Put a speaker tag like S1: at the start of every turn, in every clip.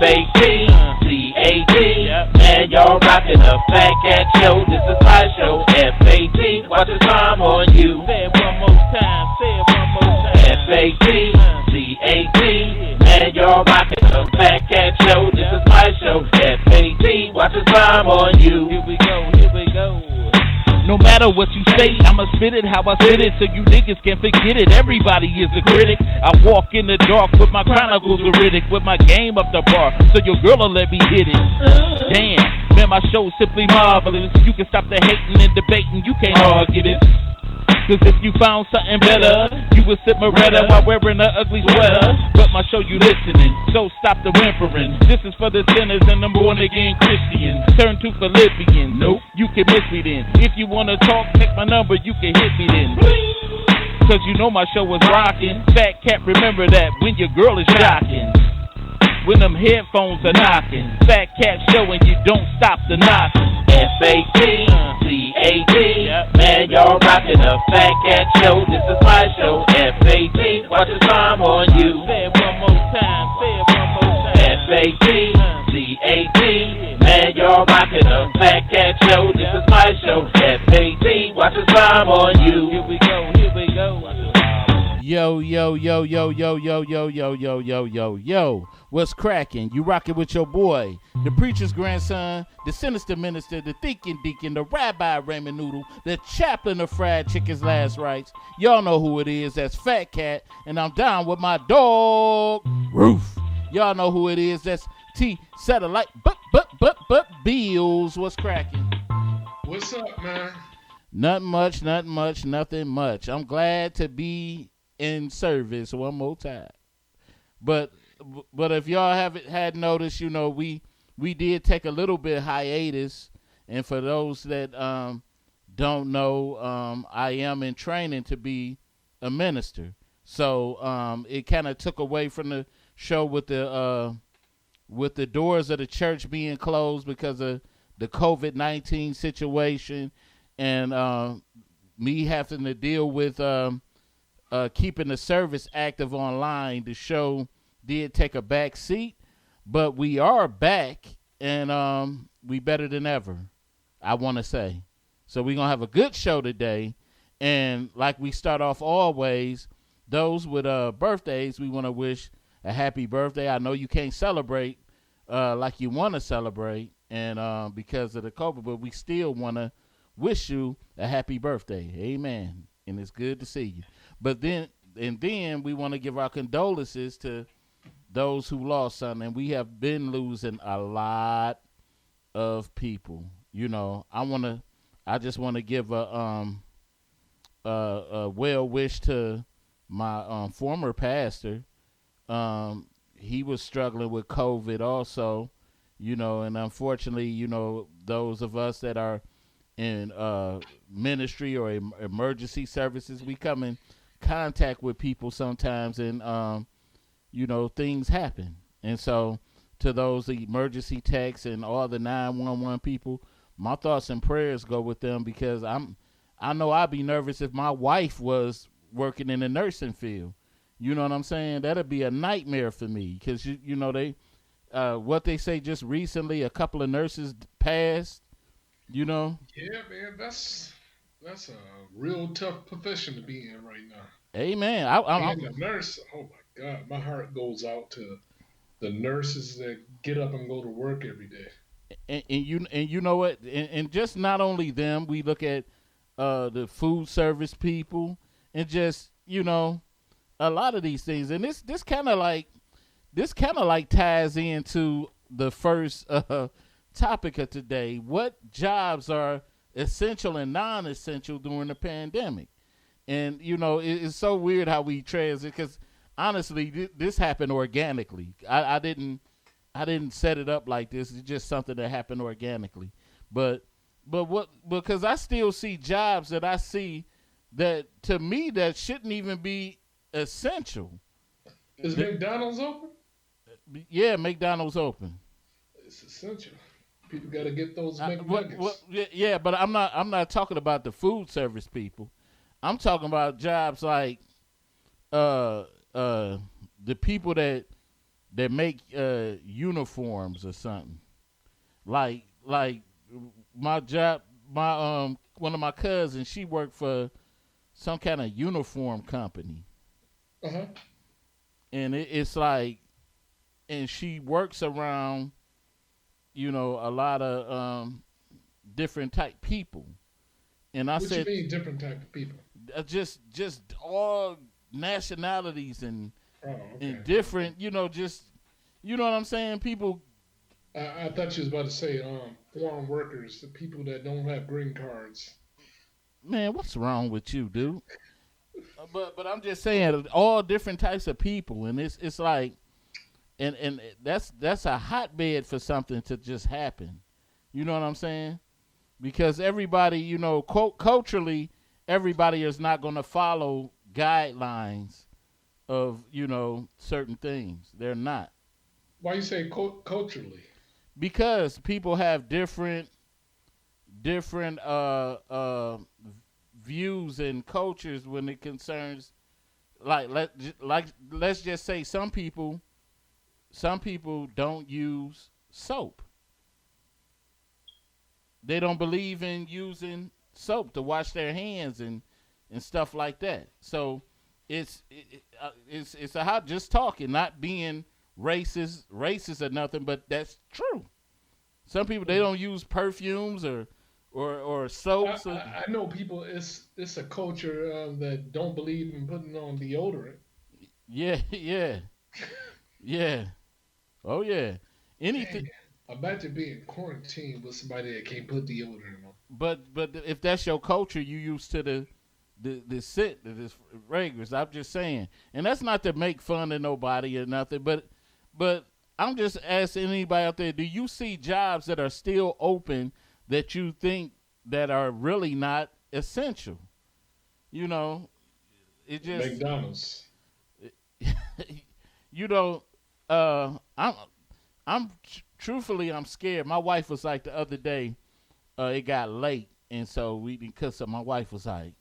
S1: F-A-T-C-A-T. Man, y'all rockin' the Fat Cat Show. This is my show. F-A-T. Watch the time on you.
S2: Say it one more time.
S1: F-A-T-C-A-T. Man, y'all rockin' the Fat Cat Show. This is my show. F-A-T. Watch the time on you.
S2: Here we go. No matter what you say, I'ma spit it how I spit it so you niggas can't forget it. Everybody is a critic. I walk in the dark with my chronicles Riddick, with my game up the bar so your girl will let me hit it. Damn, man, my show's simply marvelous. You can stop the hating and debating, you can't argue this. Cause if you found something better, you would sip Moretta while wearing an ugly sweater. But my show you listening, so stop the whimpering. This is for the sinners and the born again Christians. Turn to Philippians. Nope, you can miss me then. If you wanna talk, take my number, you can hit me then. Cause you know my show is rocking. Fat Cat, remember that when your girl is shocking. When them headphones are knocking. Fat Cat Show and you don't stop the knocking.
S1: F-A-T-C-A-T. Man, y'all rockin' the Fat Cat Show. This is my show. F-A-T. Watch the time on you.
S2: Say it one more time.
S1: F-A-T-C-A-T. Man, y'all rockin' the Fat Cat Show. This is my show. F-A-T. Watch the time on you.
S2: Here we go. Yo. What's cracking? You rocking with your boy, the preacher's grandson, the sinister minister, the thinking deacon, the rabbi ramen noodle, the chaplain of fried chicken's last rites. Y'all know who it is. That's Fat Cat, and I'm down with my dog, Roof. Y'all know who it is. That's T Satellite, but Bills. What's cracking?
S3: What's up, man?
S2: Nothing much. I'm glad to be in service one more time. But if y'all had noticed, you know, we did take a little bit hiatus. And for those that don't know, I am in training to be a minister. So it kind of took away from the show with the doors of the church being closed because of the COVID-19 situation, and me having to deal with keeping the service active online. The show did take a back seat, but we are back, and we better than ever, I want to say. So we're going to have a good show today, and like we start off always, those with birthdays, we want to wish a happy birthday. I know you can't celebrate like you want to celebrate, and because of the COVID, but we still want to wish you a happy birthday. Amen. And it's good to see you. But then we want to give our condolences to those who lost something. And we have been losing a lot of people. You know, I just want to give a well wish to my former pastor. He was struggling with COVID also, you know, and unfortunately, you know, those of us that are in ministry or emergency services, we come in contact with people sometimes, and you know, things happen. And so to those emergency techs and all the 911 people, my thoughts and prayers go with them, because I know I'd be nervous if my wife was working in the nursing field. You know what I'm saying? That'd be a nightmare for me, because you know, they what they say just recently, a couple of nurses passed. You know?
S3: Yeah, man, that's a real tough profession to be in right now.
S2: Amen.
S3: Being a nurse, oh my God, my heart goes out to the nurses that get up and go to work every day.
S2: And you know what? And just not only them, we look at the food service people, and just, you know, a lot of these things. And this kind of like ties into the first topic of today. What jobs are essential and non-essential during the pandemic? And you know, it's so weird how we transit, because honestly, this happened organically. I didn't set it up like this. It's just something that happened organically. But because I still see jobs that I see that, to me, that shouldn't even be essential.
S3: Is McDonald's open?
S2: Yeah, McDonald's open.
S3: It's essential. People got to get those McNuggets.
S2: Yeah, but I'm not talking about the food service people. I'm talking about jobs like the people that that make uniforms or something. Like my job, my one of my cousins, she worked for some kind of uniform company,
S3: Uh huh.
S2: and it's like, and she works around, a lot of different type people. And I
S3: What you
S2: said,
S3: mean, different type of people?
S2: just all nationalities
S3: Oh,
S2: and
S3: okay.
S2: different, just what I'm saying. People,
S3: I thought you was about to say foreign workers, the people that don't have green cards.
S2: man, what's wrong with you, dude? But I'm just saying, all different types of people, and it's like, and that's a hotbed for something to just happen. You know what I'm saying? Because everybody, culturally, everybody is not going to follow guidelines of certain things. They're not,
S3: Why you say culturally?
S2: because people have different views and cultures when it concerns, let's just say some people don't use soap. They don't believe in using soap to wash their hands and stuff like that. So it's a hot, just talking, not being racist or nothing, but that's true. Some people, they don't use perfumes or
S3: I,
S2: soaps.
S3: I know people. It's a culture that don't believe in putting on deodorant.
S2: Yeah, yeah, yeah. Oh yeah. Anything.
S3: Dang, imagine being quarantined with somebody that can't put deodorant on.
S2: But if that's your culture, you used to this regulars. I'm just saying, and that's not to make fun of nobody or nothing. But I'm just asking anybody out there: do you see jobs that are still open that you think that are really not essential? You know, it just
S3: McDonald's.
S2: you know. I'm truthfully, I'm scared. My wife was like the other day. It got late, and so we because so my wife was like,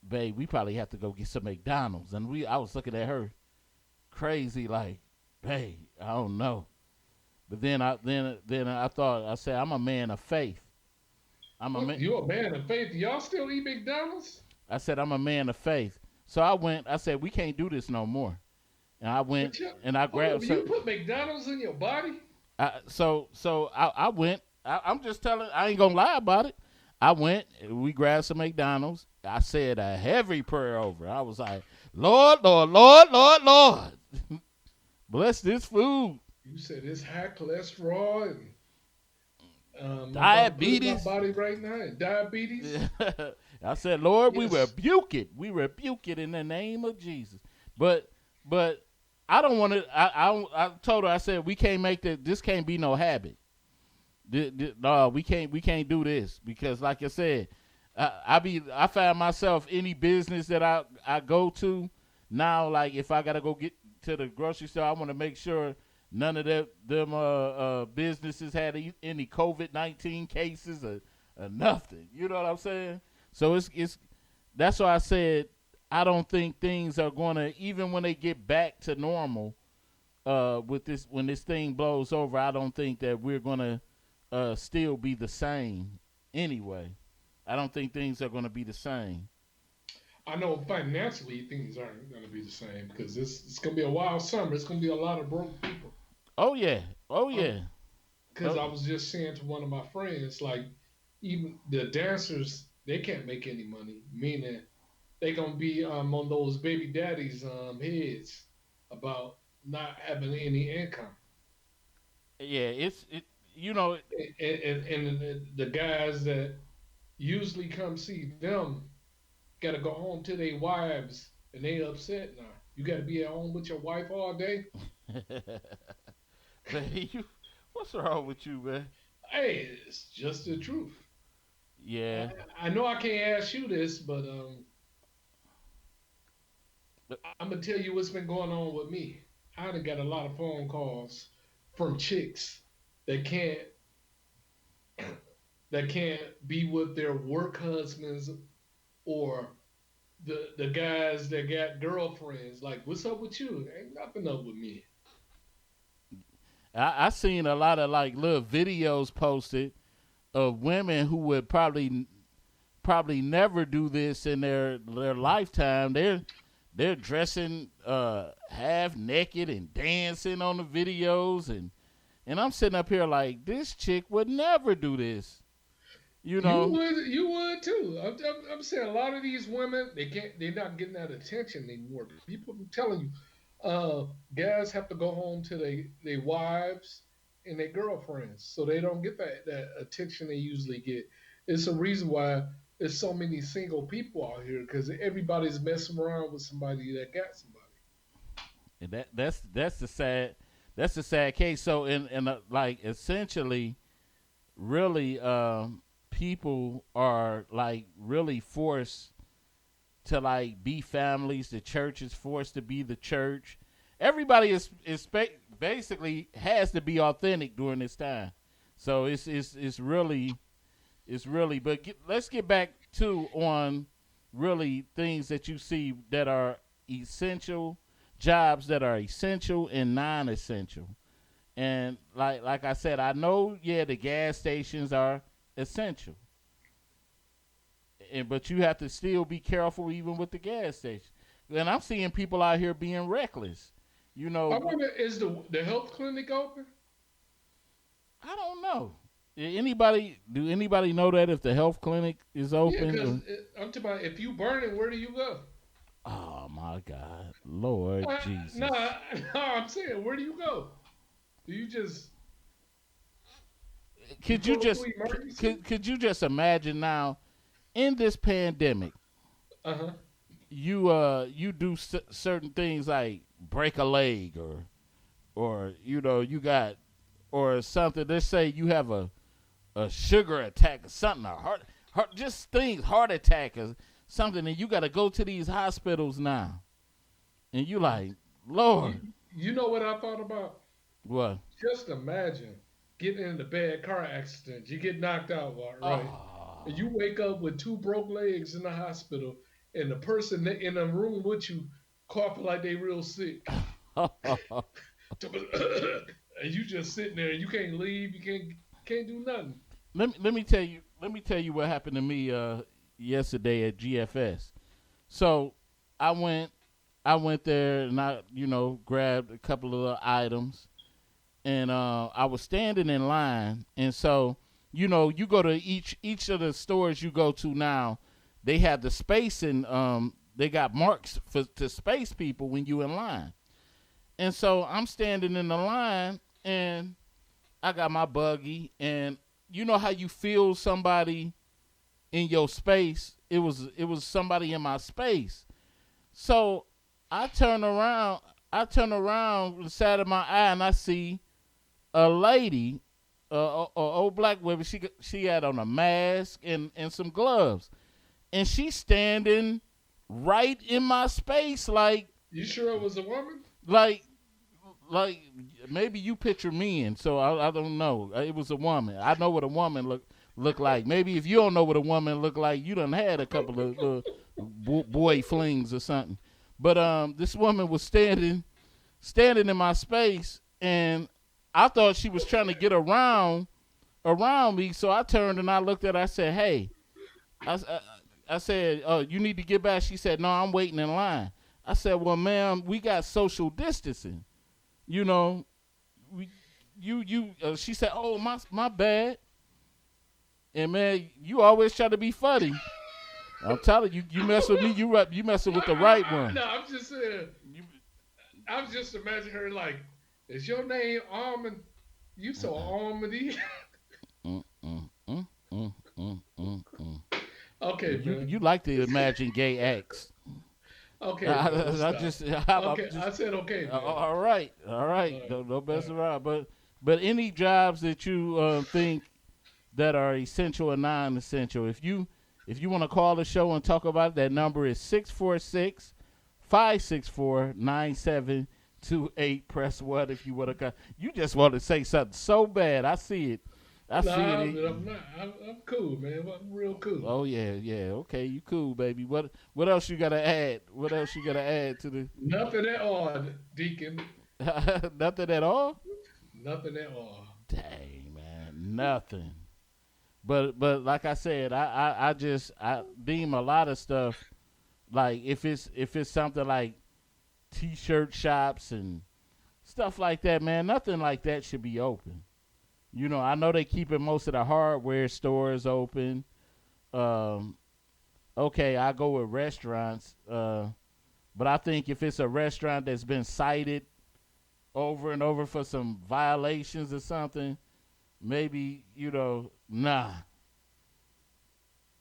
S2: "Babe, we probably have to go get some McDonald's." And I was looking at her crazy, like, "Babe, I don't know." But then I thought, I said, "I'm a man of faith. I'm a
S3: What?
S2: man."
S3: You a man of faith? Y'all still eat McDonald's?
S2: I said, "I'm a man of faith." So I went. I said, "We can't do this no more." And I went
S3: But you,
S2: and I
S3: hold
S2: grabbed
S3: up, you
S2: some.
S3: put McDonald's in your body?
S2: I went. I'm just telling. I ain't gonna lie about it. I went. We grabbed some McDonald's. I said a heavy prayer over. I was like, Lord, Lord, Lord, Lord, Lord, bless this food.
S3: You said it's high cholesterol and I'm about to put it in my
S2: Diabetes.
S3: body right now. And diabetes.
S2: I said, Lord, we
S3: Yes.
S2: rebuke it. We rebuke it in the name of Jesus. But I don't want to. I told her. I said we can't make that. This can't be no habit. No, we can't do this because, like I said, I find myself any business that I go to now. Like if I gotta go get to the grocery store, I want to make sure none of them businesses had any COVID-19 cases or nothing. You know what I'm saying? So it's that's why I said I don't think things are gonna, even when they get back to normal. With this, when this thing blows over, I don't think that we're gonna still be the same anyway. I don't think things are going to be the same.
S3: I know financially things aren't going to be the same because it's going to be a wild summer. It's going to be a lot of broke people.
S2: Oh yeah, oh
S3: Um,
S2: yeah.
S3: because
S2: Oh,
S3: I was just saying to one of my friends, like even the dancers, they can't make any money. Meaning they gonna be on those baby daddies heads about not having any income.
S2: yeah. It. You know.
S3: And the guys that usually come see them got to go home to their wives and they upset now. You got to be at home with your wife all day.
S2: Man, what's wrong with you, man?
S3: Hey, it's just the truth. I,
S2: Yeah.
S3: I know I can't ask you this, but
S2: But-
S3: I'm gonna tell you what's been going on with me. I done got a lot of phone calls from chicks that can't be with their work husbands or the guys that got girlfriends. Like, what's up with you? Ain't nothing up with me.
S2: I seen a lot of like little videos posted of women who would probably never do this in their lifetime. They're dressing half naked and dancing on the videos, and I'm sitting up here like, this chick would never do this. You know,
S3: You would too. I'm saying a lot of these women, they're not getting that attention anymore. People, I'm telling you, guys have to go home to their wives and their girlfriends, so they don't get that attention they usually get. It's a reason why there's so many single people out here because everybody's messing around with somebody that got somebody.
S2: and that's the sad case. So in like essentially, really, people are like really forced to like be families. The church is forced to be the church. Everybody basically has to be authentic during this time. So it's really it's really. But let's get back to on really things that you see that are essential, jobs that are essential and non-essential. And like I said, I know the gas stations are essential, but you have to still be careful even with the gas station. And I'm seeing people out here being reckless. You
S3: I
S2: know,
S3: wonder, is the health clinic open?
S2: I don't know. Do anybody know that if the health clinic is
S3: Yeah,
S2: open?
S3: because I'm talking about if you burn it, where do you go?
S2: Oh my God, Lord
S3: No,
S2: Jesus!
S3: no, I'm saying, where do you go? Do you just you
S2: Could you
S3: go to
S2: just
S3: emergency?
S2: could you just imagine now in this pandemic,
S3: Uh huh.
S2: you do certain things like break a leg or you got or something. Let's say you have a sugar attack or something, a heart just things, heart attack or something, and you got to go to these hospitals now, and you like,
S3: You,
S2: Lord,
S3: you know what I thought about?
S2: what?
S3: Just imagine getting in a bad car accident. You get knocked out, right? And
S2: Oh.
S3: you wake up with two broke legs in the hospital, and the person in the room with you coughing like they real sick. And you just sitting there. You can't leave. You can't do nothing.
S2: let me tell you what happened to me yesterday at GFS. So I went I went there and I grabbed a couple of little items, and I was standing in line, and so you go to each of the stores you go to now, they have the space, and they got marks to space people when you in line, and so I'm standing in the line, and I got my buggy, and you know how you feel somebody in your space. It was somebody in my space. So I turn around. I turn around the side of my eye, and I see a lady, a old black woman. She had on a mask and some gloves, and she's standing right in my space,
S3: You sure it was a woman?
S2: like like maybe you picture me in. So I don't know. It was a woman. I know what a woman look like. Maybe if you don't know what a woman look like, you done had a couple of boy flings or something. But this woman was standing in my space, and I thought she was trying to get around me. So I turned and I looked at her. I said, "Hey," I said, "You need to get back." She said, "No, I'm waiting in line." I said, "Well, ma'am, we got social distancing. You know, we, you." She said, "Oh, my bad." And man, you always try to be funny. I'm telling you, you mess with me, you messing with the right one.
S3: No, I'm just saying.
S2: You,
S3: I was just imagining her like, "Is your name Almond? You so
S2: uh-uh.
S3: almondy."
S2: mm, mm, mm, mm, mm, mm, mm.
S3: Okay,
S2: You
S3: man.
S2: you like to imagine gay acts.
S3: Okay,
S2: I,
S3: man. Let's
S2: I
S3: stop.
S2: just I'm
S3: Okay, I
S2: just
S3: said okay, man.
S2: all right, all
S3: All
S2: right.
S3: right,
S2: Don't
S3: all
S2: mess
S3: right.
S2: around. But any jobs that you think that are essential or non-essential, if you want to call the show and talk about it, that number is 646-564-9728. Press 1 if you want to. You just want to say something so bad. I see it. I
S3: Nah,
S2: see
S3: but
S2: it.
S3: I'm not. I'm cool, man. I'm real cool.
S2: Oh yeah, yeah. Okay, you cool, baby. What else you gotta add? What else you gotta add to the?
S3: Nothing at all, Deacon.
S2: Nothing at all.
S3: Nothing at all.
S2: Dang man, nothing. But like I said, I just I deem a lot of stuff like if it's something like t-shirt shops and stuff like that, man. Nothing like that should be open. I know they keeping most of the hardware stores open. Um, okay, I go with restaurants, but I think if it's a restaurant that's been cited over and over for some violations or something, maybe nah.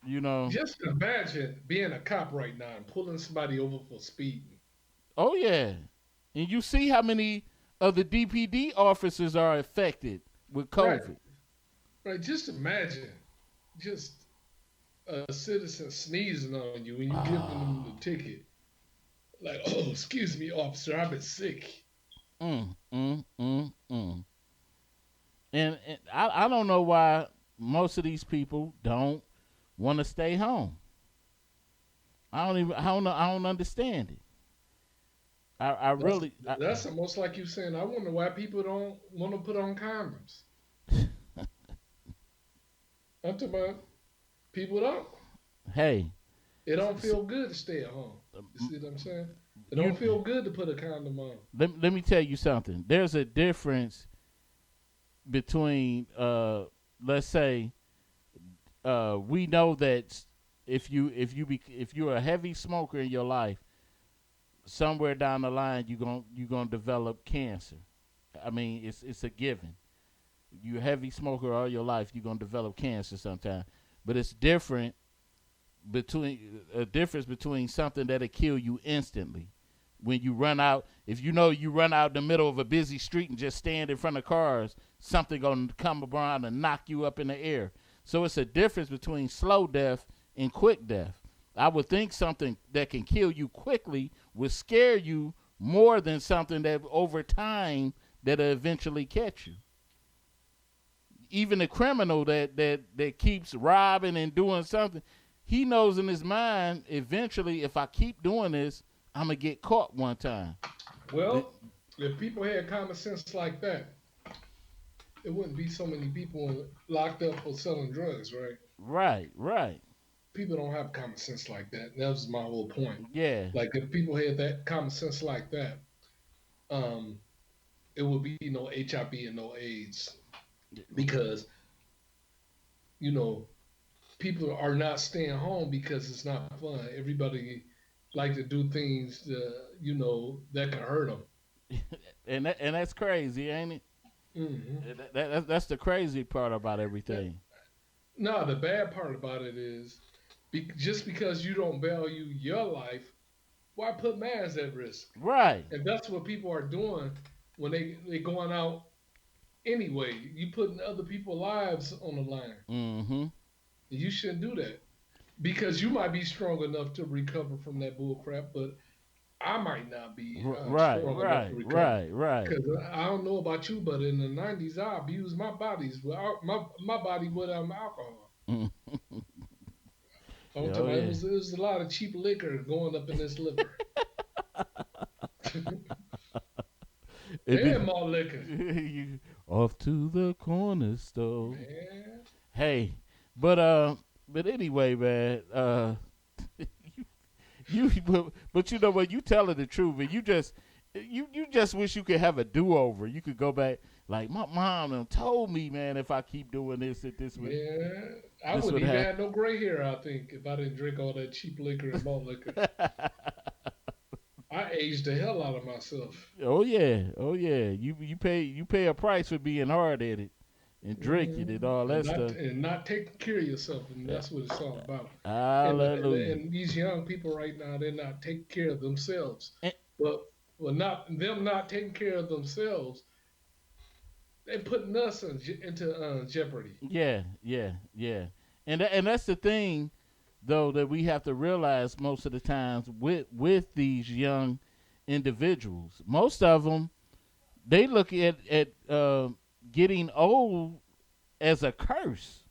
S2: You know,
S3: Just imagine being a cop right now and pulling somebody over for speeding.
S2: oh yeah, and you see how many of the DPD officers are affected with
S3: Right,
S2: COVID.
S3: right. Just imagine, just a citizen sneezing on you and you giving them the
S2: Ah,
S3: ticket. Like, oh, excuse me, officer, I've been sick.
S2: mm. And I don't know why most of these people don't want to stay home. I don't understand it. I
S3: That's
S2: really
S3: that's almost like you saying, I wonder why people don't want to put on condoms. I'm talking about people don't.
S2: hey,
S3: It don't
S2: s-
S3: feel good to stay at home. You see what I'm saying? It
S2: you
S3: don't feel good to put a condom on.
S2: let me tell you something. There's a difference between let's say we know that if you're a heavy smoker in your life, somewhere down the line you're gonna develop cancer. I mean, it's a given. You're a heavy smoker all your life, you're gonna develop cancer sometime. But it's difference between something that'll kill you instantly. When you run out, if you run out in the middle of a busy street and just stand in front of cars, something gonna come around and knock you up in the air. So it's a difference between slow death and quick death. I would think something that can kill you quickly would scare you more than something that over time that'll eventually catch you. Even a criminal that keeps robbing and doing something, he knows in his mind eventually if I keep doing this, I'm gonna get caught one time.
S3: Well, if people had common sense like that, there wouldn't be so many people locked up for selling drugs, right?
S2: Right, right.
S3: People don't have common sense like that. That was my whole point.
S2: Yeah.
S3: Like if people had that common sense like that, um, it would be no HIV and no AIDS because you know people are not staying home because it's not fun. Everybody like to do things that can hurt them.
S2: And that's crazy, ain't it?
S3: Hmm.
S2: That's the crazy part about everything.
S3: No, the bad part about it is just because you don't value your life, why put man's at risk?
S2: Right.
S3: And that's what people are doing when they going out anyway. You putting other people's lives on the line.
S2: Mm-hmm.
S3: You shouldn't do that because you might be strong enough to recover from that bull crap, but I might not be
S2: Right,
S3: strong enough to
S2: right,
S3: recover.
S2: right, right.
S3: Because I don't know about you, but in the '90s, I abused my bodies, my body with alcohol.
S2: Mm.
S3: I'm
S2: Oh
S3: talking about
S2: yeah.
S3: it was a lot of cheap liquor going up in this liver.
S2: It
S3: And
S2: be
S3: more liquor.
S2: you off to the corner store.
S3: Man.
S2: Hey, but anyway, man. But you know what? You telling the truth, and you just wish you could have a do over. You could go back. Like my mom done told me, man, if I keep doing this, that
S3: Yeah. I
S2: this
S3: wouldn't
S2: would
S3: even
S2: happen.
S3: have no gray hair, I think, if I didn't drink all that cheap liquor and malt liquor. I aged the hell out of myself.
S2: Oh yeah, oh yeah. You pay a price for being hard at it and drinking and all
S3: And
S2: that stuff.
S3: not taking care of yourself, and
S2: Yeah.
S3: that's what it's all about.
S2: Hallelujah.
S3: And these young people right now, they're not taking care of themselves.
S2: And,
S3: But not them not taking care of themselves, they putting us into jeopardy.
S2: yeah, yeah, yeah. And that's the thing, though, that we have to realize most of the times with these young individuals. Most of them they look at getting old as a curse.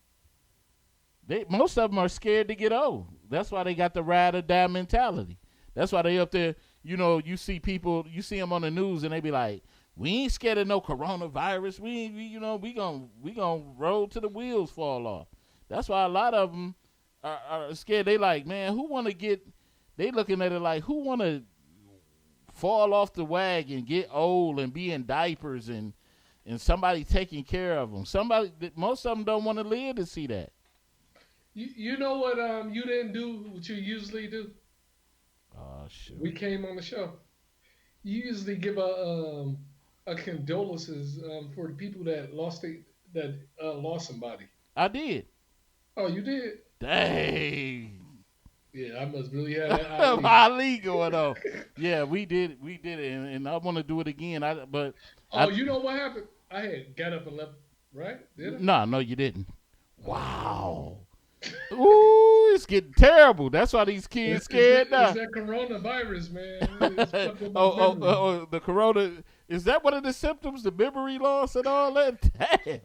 S2: Most of them are scared to get old. That's why they got the ride or die mentality. That's why they up there. You see people, you see them on the news, and they be like, "We ain't scared of no coronavirus. We gonna roll till the wheels fall off." That's why a lot of them are scared. They like, man, who want to get? They looking at it like, who want to fall off the wagon, get old, and be in diapers, and somebody taking care of them. Most of them don't want to live to see that.
S3: You know what you didn't do what you usually do?
S2: Oh shoot.
S3: We came on the show. You usually give a condolences for the people that lost somebody.
S2: I did.
S3: Oh, you did?
S2: Dang.
S3: Yeah, I must really have that
S2: Ali going on. Yeah, we did it, and I want to do it again.
S3: You know what happened? I had got up and left, right? Did
S2: No,
S3: I?
S2: you didn't. Wow. Ooh, it's getting terrible. That's why these kids scared now.
S3: It's that coronavirus, man. It's
S2: the corona. Is that one of the symptoms? The memory loss and all that? Damn.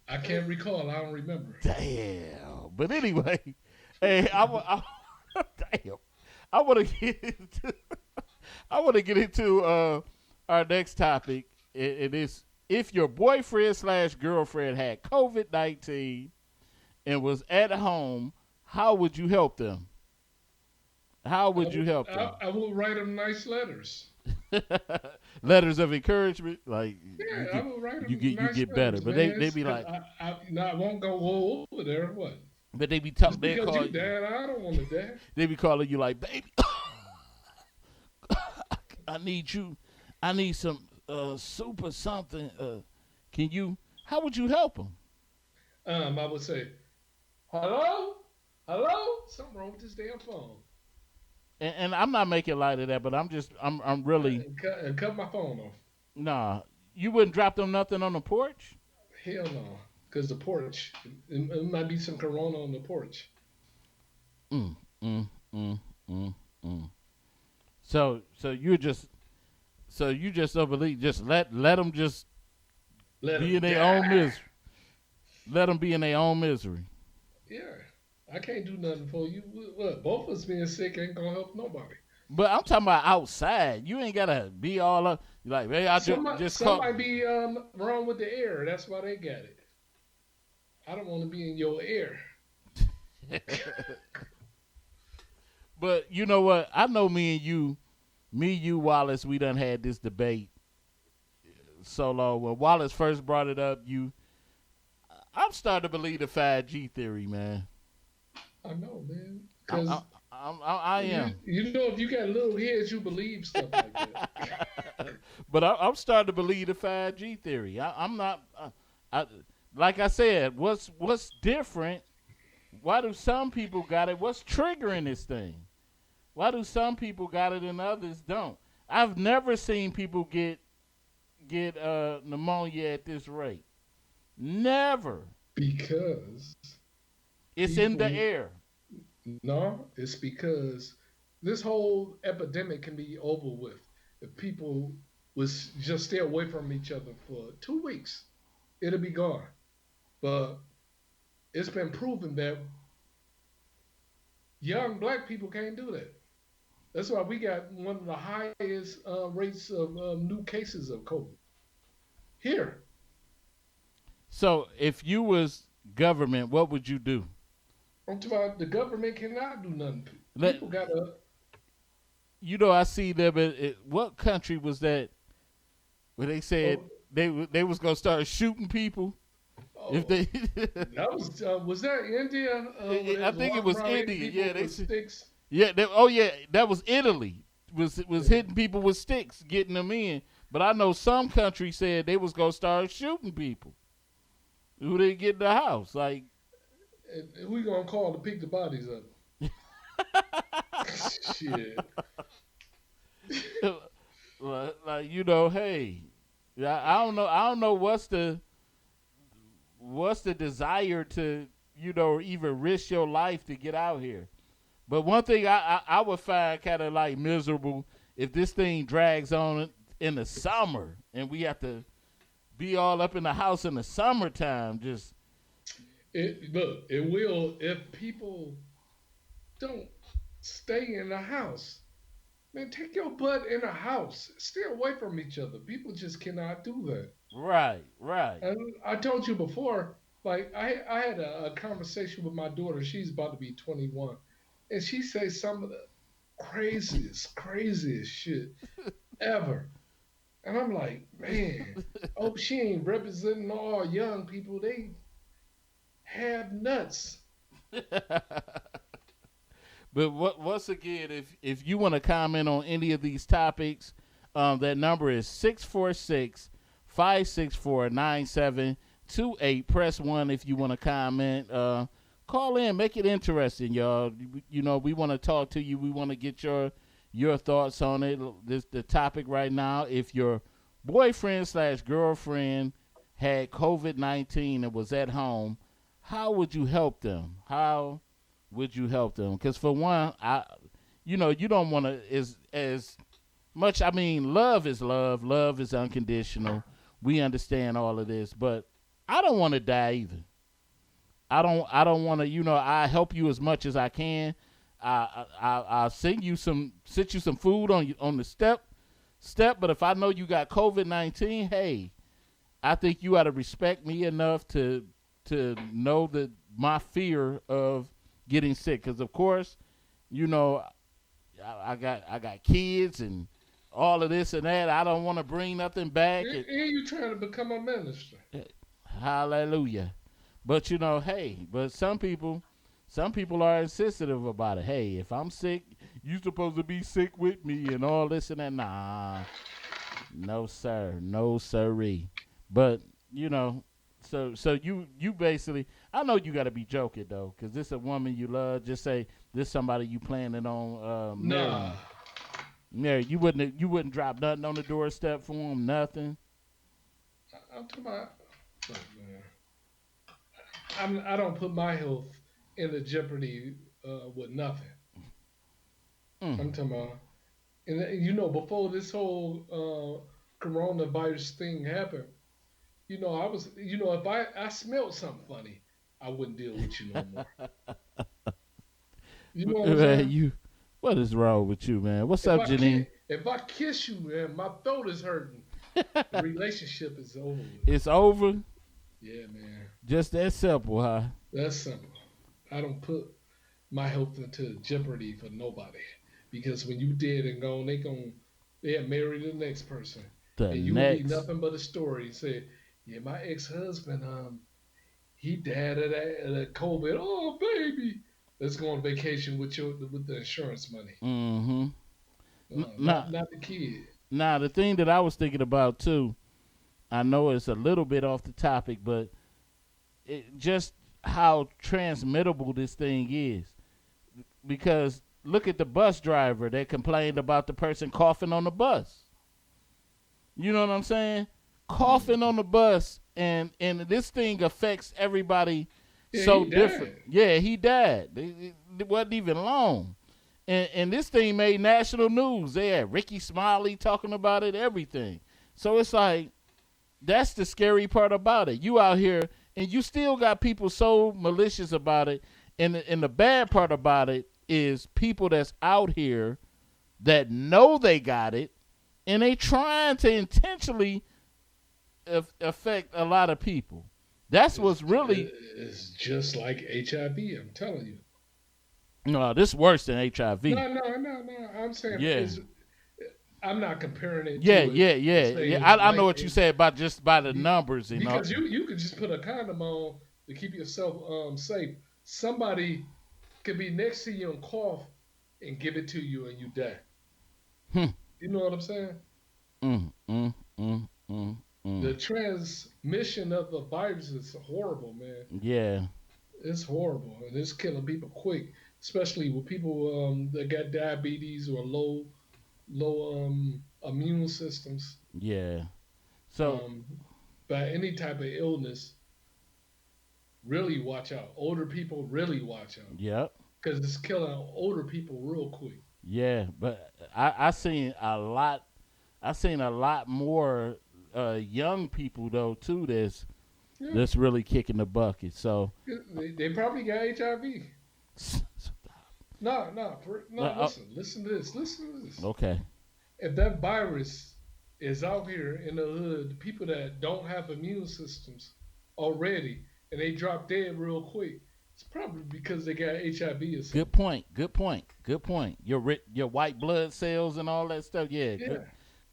S3: I can't recall. I don't remember.
S2: Damn. But anyway, hey, damn. I want to get into our next topic. It is, if your boyfriend/girlfriend had COVID-19 and was at home, how would you help them? How would you help them?
S3: I will write them nice letters.
S2: Letters of encouragement, like
S3: I will write them.
S2: You
S3: nice
S2: get
S3: letters,
S2: better, but
S3: man.
S2: they be like,
S3: I won't go over there. What?
S2: But they be talking. They
S3: because
S2: call
S3: you dad. I don't want to dad.
S2: They be calling you like, baby. I need you. I need some soup or something. Can you? How would you help them?
S3: I would say, hello, something wrong with this damn phone.
S2: And I'm not making light of that, but I'm really
S3: and cut my phone off.
S2: Nah, you wouldn't drop them nothing on the porch.
S3: Hell no, because the porch, it might be some corona on the porch.
S2: So you just don't believe. Just let them just be in their own misery. Let them be in their own misery.
S3: Yeah, I can't do nothing for you. What? Both of us being sick ain't gonna help nobody.
S2: But I'm talking about outside. You ain't gotta be all up. Like, hey, I just
S3: some might be wrong with the air. That's why they got it. I don't want to be in your air.
S2: But you know what? I know me and you, Wallace, we done had this debate so long. When Wallace first brought it up, I'm starting to believe the 5G theory, man.
S3: I know, man. Because
S2: I am.
S3: You know, if you got little heads, you believe stuff like that.
S2: But I'm starting to believe the 5G theory. I'm not. Like I said, what's different? Why do some people got it? What's triggering this thing? Why do some people got it and others don't? I've never seen people get pneumonia at this rate. Never.
S3: Because
S2: it's in the air.
S3: No, it's because this whole epidemic can be over with if people was just stay away from each other for 2 weeks. It'll be gone. But it's been proven that young black people can't do that. That's why we got one of the highest rates of new cases of COVID here.
S2: So if you was government, what would you do?
S3: I'm talking about the government cannot do nothing. People got to.
S2: You know, I see them. What country was that? Where they said they was gonna start shooting people. If they
S3: that was that India?
S2: I think it was India. Yeah, they
S3: sticks.
S2: Yeah, that was Italy. Was hitting people with sticks, getting them in. But I know some countries said they was gonna start shooting people who didn't get in the house. Like,
S3: and who you gonna call to pick the bodies up? Shit.
S2: Like, you know, hey, I don't know what's the desire to, you know, even risk your life to get out here. But one thing I would find kind of like miserable if this thing drags on in the summer and we have to be all up in the house in the summertime. Just
S3: Look, it will if people don't stay in the house. Man, take your butt in the house. Stay away from each other. People just cannot do that.
S2: right, right.
S3: And I told you before, like I had a conversation with my daughter. She's about to be 21, and she says some of the craziest shit ever. And I'm like, man, oh, she ain't representing all young people. They have nuts.
S2: But once again, if you want to comment on any of these topics, that number is 646-564-9728. Press 1 if you want to comment. Call in, make it interesting, y'all. You know, we want to talk to you. We want to get your thoughts on it. This the topic right now. If your boyfriend/girlfriend had COVID-19 and was at home, how would you help them? How would you help them? Because for one, you don't want to as much. I mean, love is love. Love is unconditional. We understand all of this, but I don't want to die either. I don't want to. I help you as much as I can. I'll send you some food on the step. But if I know you got COVID-19, hey, I think you ought to respect me enough to know that my fear of getting sick, because of course, I got kids and all of this and that. I don't want to bring nothing back.
S3: And you trying to become a minister.
S2: Hallelujah. But hey, but some people are insensitive about it. Hey, if I'm sick, you supposed to be sick with me and all this and that. Nah, no sir, no sirree. But so you basically, I know you got to be joking though, because this a woman you love. Just say this somebody you planning on marrying.
S3: Nah,
S2: Mary, you wouldn't drop nothing on the doorstep for him, nothing.
S3: I'm talking about. Look, man, I don't put my health in the jeopardy with nothing. I'm
S2: Mm.
S3: talking about, and before this whole coronavirus thing happened, I was, if I smelled something funny, I wouldn't deal with you no more. You know what I'm
S2: Man,
S3: saying?
S2: what is wrong with you, man? What's up, Janine?
S3: If I kiss you and my throat is hurting, the relationship is over with.
S2: It's over.
S3: Yeah, man,
S2: Just that simple, huh?
S3: that's simple. I don't put my health into jeopardy for nobody because when you dead and gone, they have married the next person,
S2: The
S3: and you will be
S2: next.
S3: nothing but a story. Say, yeah, my ex-husband, he died of that COVID. Oh, baby, let's go on vacation with the insurance money.
S2: Mm-hmm.
S3: Not
S2: Now,
S3: not the kid.
S2: now the thing that I was thinking about too, I know it's a little bit off the topic, but just how transmittable this thing is. Because look at the bus driver that complained about the person coughing on the bus. You know what I'm saying? Coughing
S3: Mhm.
S2: on the bus, and this thing affects everybody
S3: Yeah,
S2: so
S3: he
S2: different.
S3: died.
S2: Yeah, he died. It wasn't even long. And this thing made national news. They had Ricky Smiley talking about it, everything. So it's like, that's the scary part about it. You out here and you still got people so malicious about it. And the bad part about it is people that's out here that know they got it and they trying to intentionally affect a lot of people. That's
S3: It's,
S2: what's really,
S3: it's just like HIV. I'm telling you.
S2: no, this worse than HIV.
S3: No, no, no, no. I'm saying
S2: Yeah.
S3: is I'm not comparing it
S2: Yeah,
S3: to it.
S2: yeah, yeah,
S3: Say
S2: yeah.
S3: it's
S2: I know
S3: like
S2: what you said about just by the numbers,
S3: because you could just put a condom on to keep yourself safe. Somebody could be next to you and cough and give it to you and you die.
S2: Hmm.
S3: You know what I'm saying?
S2: Mm, mm, mm, mm,
S3: The
S2: mm.
S3: transmission of the virus is horrible, man.
S2: Yeah,
S3: It's horrible and it's killing people quick, especially with people that got diabetes or low immune systems.
S2: yeah. So,
S3: Um, by any type of illness, really watch out. Older people really watch out
S2: yep.
S3: because it's killing older people real quick.
S2: Yeah, but I seen a lot. I seen a lot more young people though too
S3: Yeah.
S2: that's really kicking the bucket. So
S3: They probably got HIV. No, no, no.
S2: uh,
S3: Listen to this. Listen to this.
S2: okay,
S3: If that virus is out here in the hood, the people that don't have immune systems already and they drop dead real quick, it's probably because they got HIV or something.
S2: good point. Good point. Good point. Your white blood cells and all that stuff. Yeah,
S3: Yeah.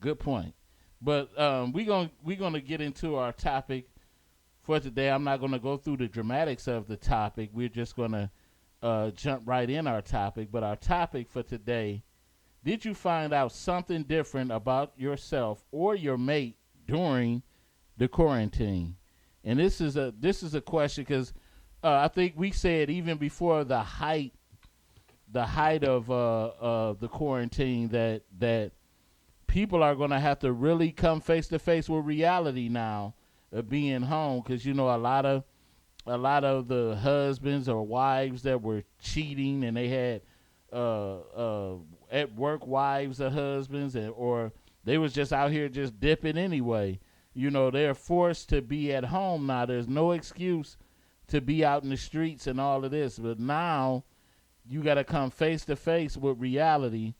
S2: good point. But we gonna get into our topic for today. I'm not gonna go through the dramatics of the topic. We're just gonna jump right in our topic. But our topic for today: did you find out something different about yourself or your mate during the quarantine? And this is a question because I think we said even before the height of the quarantine that people are going to have to really come face to face with reality now of being home because a lot of the husbands or wives that were cheating and they had at work wives or husbands or they was just out here just dipping anyway. They're forced to be at home now. There's no excuse to be out in the streets and all of this. But now you got to come face to face with reality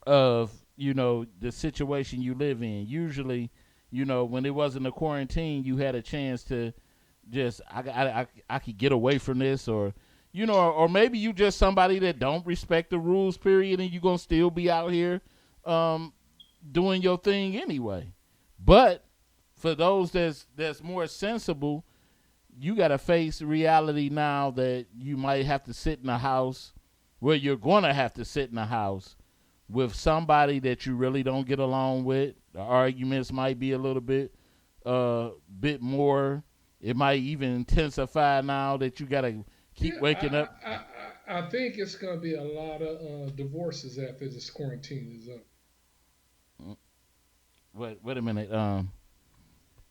S2: of, the situation you live in. Usually, when it wasn't a quarantine, you had a chance to just, I could get away from this or maybe you just somebody that don't respect the rules, period, and you going to still be out here doing your thing anyway. But for those that's more sensible, you got to face reality now that you might have to sit in a house where you're going to have to sit in a house with somebody that you really don't get along with. The arguments might be a little bit more. It might even intensify now that you got to keep waking up.
S3: I think it's going to be a lot of divorces after this quarantine is up.
S2: Wait a minute.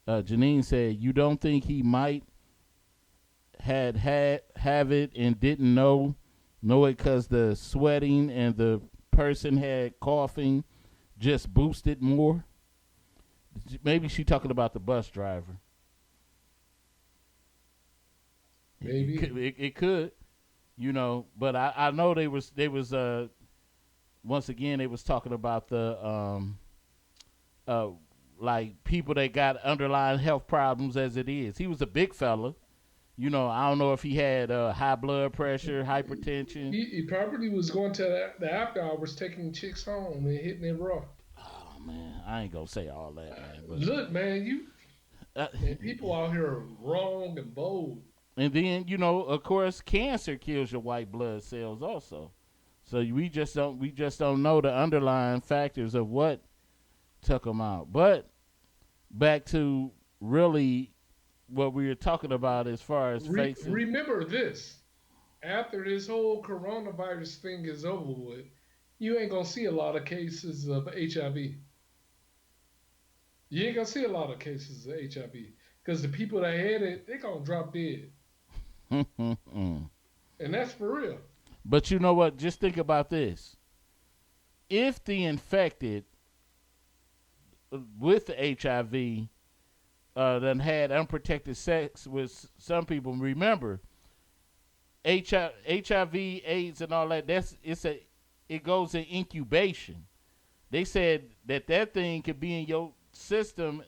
S2: Janine said you don't think he might have it and didn't know it because the sweating and the person had coughing just boosted more. Maybe she talking about the bus driver.
S3: Maybe
S2: it could, but I know they was once again they was talking about the like people that got underlying health problems as it is. He was a big fella. I don't know if he had high blood pressure, hypertension.
S3: he probably was going to the after hours, taking chicks home and hitting it raw.
S2: Oh man, I ain't gonna say all that, man. But,
S3: Look, man, people out here are wrong and bold.
S2: and then of course, cancer kills your white blood cells also. So we just don't know the underlying factors of what took them out. But back to really what we were talking about as far as facing.
S3: Remember this: after this whole coronavirus thing is over with, you ain't gonna see a lot of cases of HIV. You ain't gonna see a lot of cases of HIV because the people that had it, they gonna drop dead, and that's for real.
S2: But you know what? Just think about this: if the infected with the HIV then had unprotected sex with some people, remember HIV, AIDS, and all that. It goes in incubation. They said that thing could be in your system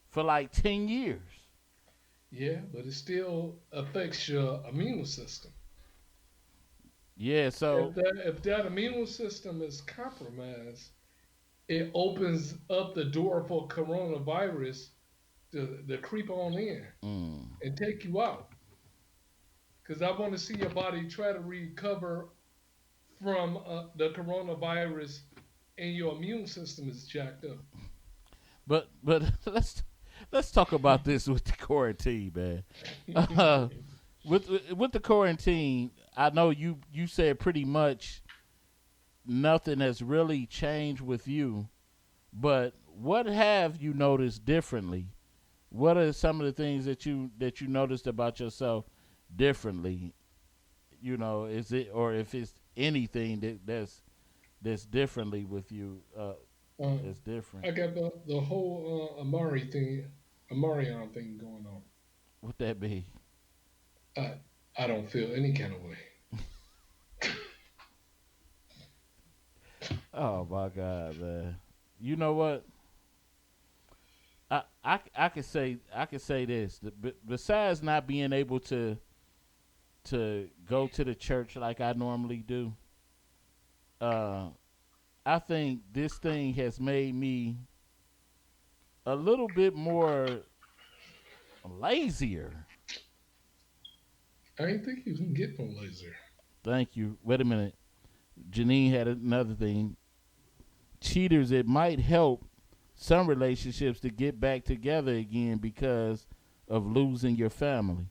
S2: for like 10 years.
S3: Yeah, but it still affects your immune system.
S2: Yeah, so
S3: If that immune system is compromised, it opens up the door for coronavirus to creep on in and take you out. Because I want to see your body try to recover from the coronavirus and your immune system is jacked up.
S2: but let's talk about this with the quarantine, man. Uh, with the quarantine, I know you said pretty much nothing has really changed with you, but what have you noticed differently? What are some of the things that you noticed about yourself differently? Is it, or if it's anything that's differently with you
S3: Uh,
S2: It's different.
S3: I got the whole Amarion thing going on.
S2: What that be?
S3: I I don't feel any kind of way.
S2: Oh my God, man. You know what? I could say this. Besides not being able to go to the church like I normally do, uh, I think this thing has made me a little bit more lazier.
S3: I ain't think you can get no laser.
S2: Thank you. Wait a minute. Janine had another thing. Cheaters, it might help some relationships to get back together again because of losing your family.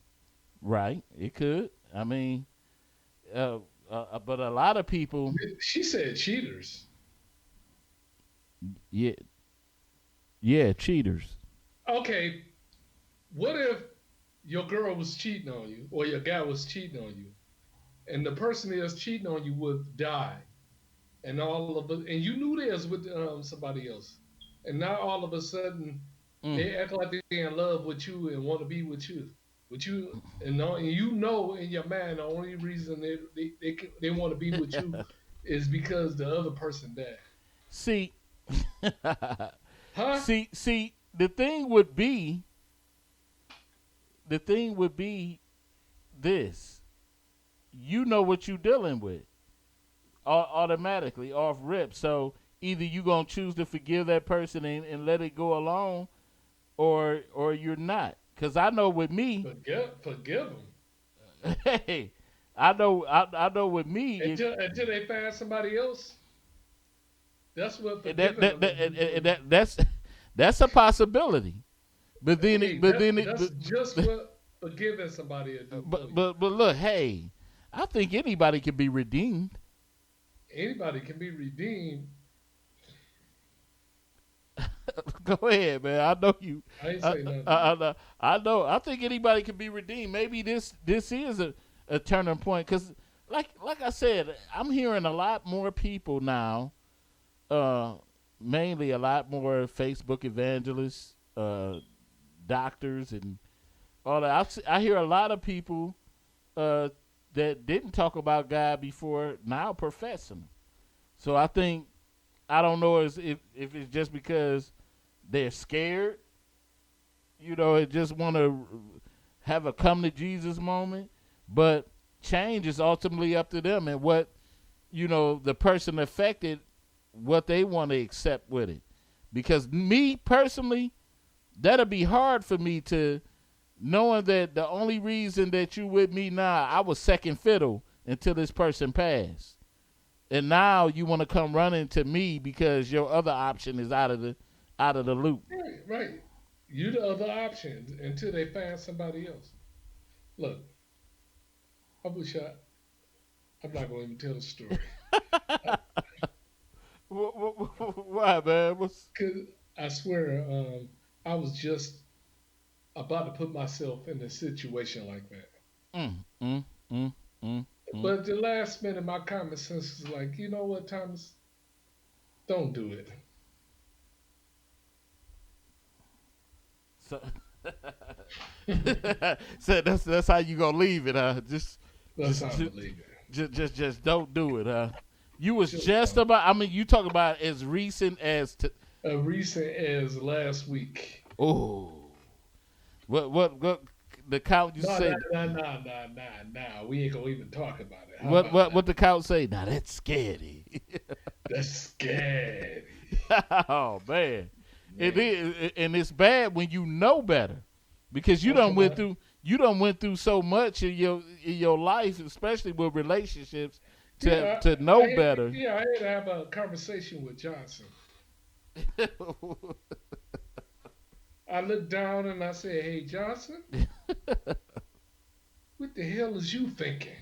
S2: Right? It could. I mean, uh, but a lot of people,
S3: She said cheaters.
S2: yeah, yeah, cheaters.
S3: Okay, what if your girl was cheating on you or your guy was cheating on you, and the person that's cheating on you would die, and all of it, and you knew they was with somebody else, and now all of a sudden
S2: Mm.
S3: they act like they're in love with you and want to be with you, and you know in your mind the only reason they want to be with you is because the other person died.
S2: See,
S3: Huh?
S2: see. The thing would be this. You know what you're dealing with automatically off rip. So either you gonna choose to forgive that person and let it go alone, or you're not. Cause I know with me,
S3: Forgive them
S2: hey, I know with me,
S3: until they find somebody else. That's what
S2: that
S3: forgiving
S2: that,
S3: them will
S2: that,
S3: do for
S2: that,
S3: you.
S2: that that's a possibility. But then it,
S3: Hey,
S2: but then it,
S3: that's just what forgiving somebody will do for you.
S2: but look, hey, I think anybody can be redeemed.
S3: Anybody can be redeemed.
S2: Go ahead, man. I know you.
S3: I ain't
S2: I,
S3: say nothing.
S2: I know. I think anybody can be redeemed. Maybe this is a turning point because, like I said, I'm hearing a lot more people now. Uh, Mainly a lot more Facebook evangelists, doctors, and all that. I hear a lot of people uh, that didn't talk about God before now professing Him. So I don't know if it's just because they're scared, and just want to have a come to Jesus moment. But change is ultimately up to them and what the person affected, what they want to accept with it. Because me personally, that'll be hard for me to knowing that the only reason that you with me now, I was second fiddle until this person passed, and now you want to come running to me because your other option is out of the loop.
S3: Right, right. You the other option until they find somebody else. Look, I wish I'm not going to even tell the story.
S2: Why, man? What's
S3: Cause I swear, I was just about to put myself in a situation like that.
S2: mm, mm, mm, mm, mm.
S3: But at the last minute, my common sense is like, you know what, Thomas? Don't do it.
S2: So, so that's how you gonna leave it, huh?
S3: That's
S2: Just
S3: how I
S2: just
S3: believe it.
S2: just don't do it, huh? You was
S3: Just
S2: just about. I mean, you talk about as recent as.
S3: recent as last week.
S2: Oh, what the count you
S3: No,
S2: say?
S3: We ain't gonna even talk about it. How
S2: What
S3: about
S2: what
S3: that?
S2: what the count say? Now that's scary.
S3: That's scary,
S2: Oh man, it
S3: man.
S2: is, and it's bad when you know better, because you
S3: I'm
S2: done
S3: talking
S2: went
S3: about,
S2: through you done went through so much in your life, especially with relationships, to
S3: yeah,
S2: to know better.
S3: I had to have a conversation with Johnson. I looked down and I said, "Hey, Johnson, what the hell is you thinking?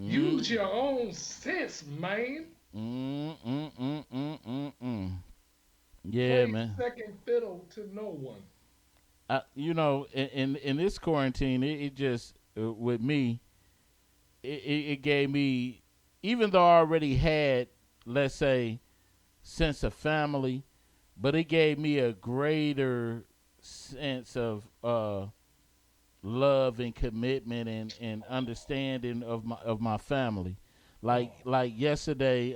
S3: Use
S2: mm,
S3: your own sense, man.
S2: Yeah,
S3: Play
S2: man.
S3: second fiddle to no one."
S2: In this quarantine, it just with me, it gave me, even though I already had, let's say, sense of family, but it gave me a greater sense of love and commitment and understanding of my family. Like yesterday,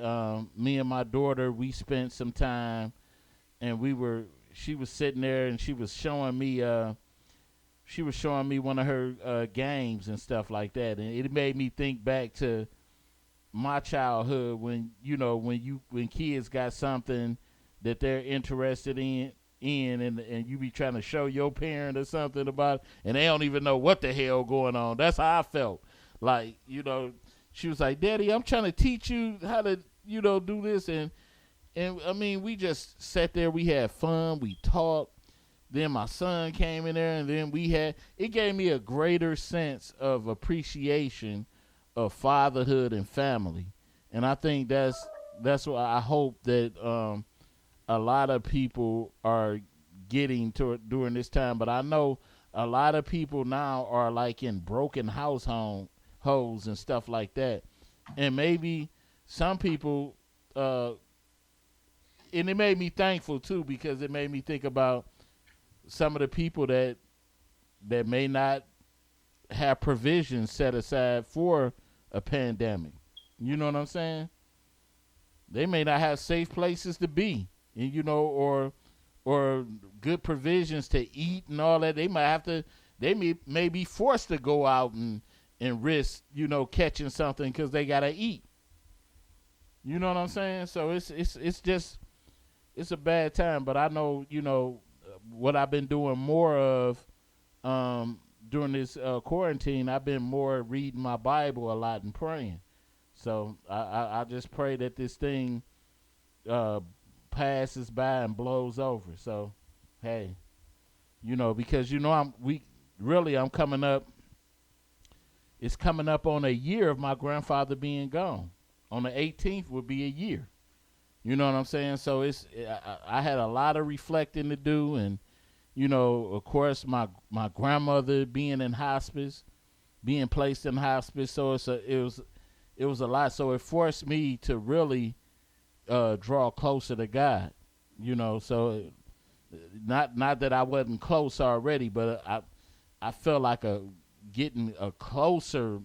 S2: me and my daughter, we spent some time, and she was sitting there and she was showing me one of her games and stuff like that, and it made me think back to my childhood when when kids got something that they're interested in and you be trying to show your parent or something about it, and they don't even know what the hell going on. That's how I felt. Like, she was like, "Daddy, I'm trying to teach you how to do this," and I mean, we just sat there, we had fun, we talked. Then my son came in there, and then it gave me a greater sense of appreciation of fatherhood and family. And I think that's what I hope that a lot of people are getting to during this time. But I know a lot of people now are like in broken households and stuff like that. And maybe some people, and it made me thankful too, because it made me think about some of the people that may not have provisions set aside for a pandemic. You know what I'm saying? They may not have safe places to be, and or good provisions to eat and all that. They might have to. They may be forced to go out and risk catching something because they gotta eat. You know what I'm saying? So it's just a bad time. But I know what I've been doing more of during this quarantine. I've been more reading my Bible a lot and praying. So I just pray that this thing passes by and blows over. So hey, because I'm coming up. It's coming up on a year of my grandfather being gone. On the 18th would be a year. You know what I'm saying? So I had a lot of reflecting to do, and of course my grandmother being in hospice, being placed in hospice. So it was a lot. So it forced me to really draw closer to God. So not that I wasn't close already, but I felt like getting a closer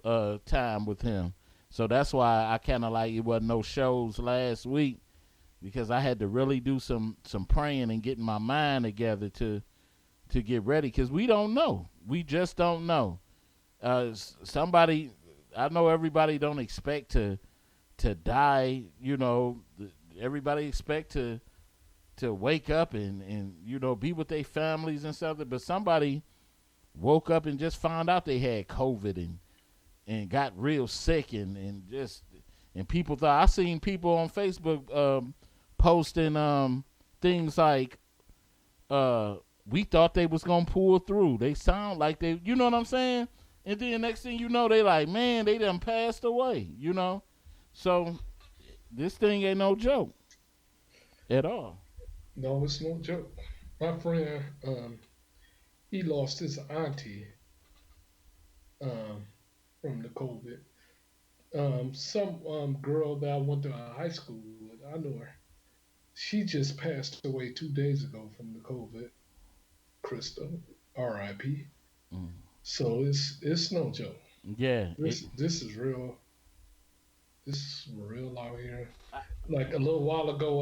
S2: time with Him. So that's why I kind of like, it wasn't no shows last week, because I had to really do some praying and getting my mind together to get ready, because we don't know. We just don't know. Somebody, I know everybody don't expect to die. Everybody expect to wake up and be with their families and something. But somebody woke up and just found out they had COVID and got real sick and people thought. I seen people on Facebook posting things like we thought they was gonna pull through. They sound like they, you know what I'm saying? And then next thing you know, they like, man, they done passed away. So this thing ain't no joke at all.
S3: No, it's no joke. My friend, he lost his auntie um, from the COVID. Some girl that I went to high school with, I know her. She just passed away 2 days ago from the COVID. Crystal, R.I.P.
S2: Mm.
S3: So it's no joke.
S2: Yeah.
S3: This is real. This is real out here. Like a little while ago,